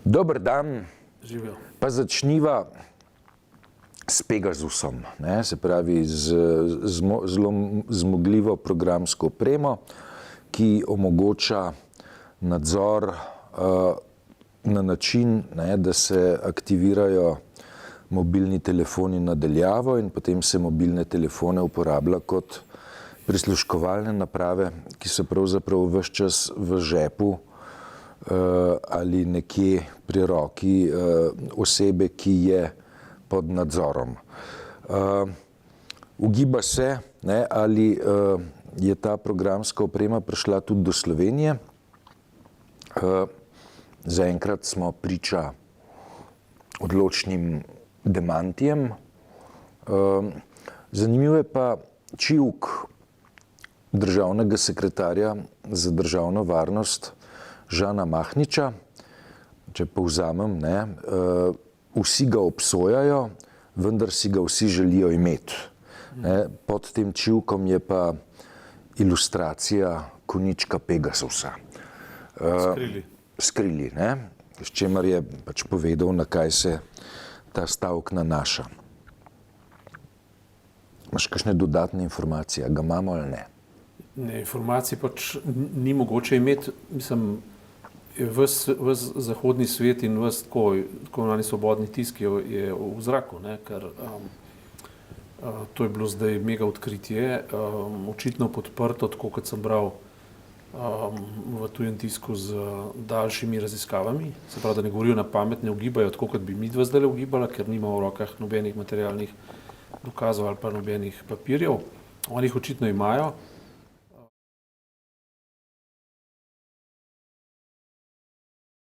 Dober dan, Živijo. pa začniva s Pegasusom, ne? Se pravi z zelo zmogljivo programsko opremo, ki omogoča nadzor na način, ne, da se aktivirajo mobilni telefoni na daljavo in potem se mobilne telefone uporablja kot prisluškovalne naprave, ki so pravzaprav ves čas v žepu ali nekje pri roki osebe, ki je pod nadzorom. Ugiba se, ne, ali je ta programska oprema prišla tudi do Slovenije. Zaenkrat smo priča odločnim demantijem. Zanimiv je pa čivk državnega sekretarja za državno varnost Žana Mahniča. Če povzamem, ne, vsi ga obsojajo, vendar si ga vsi želijo imeti. Ne, pod tem čivkom je pa ilustracija konjička Pegasusa. Skrili, ne, s čimer je pač povedal, na kaj se ta stavek nanaša. Imaš kakšne dodatne informacije, ga imamo ali ne? Ne, informacij pač ni mogoče imeti, mislim, ves zahodni svet in ves tako imenovani svobodni tisk je v zraku, ne, ker to je bilo zdaj mega odkritje, očitno podprto, tako kot sem bral v tujem tisku z daljšimi raziskavami, se pravi, da ne govorijo na pamet, ne ugibajo tako, kot bi midva zdaj ugibala, ker nima v rokah nobenih materialnih dokazov ali pa nobenih papirjev. Oni jih očitno imajo.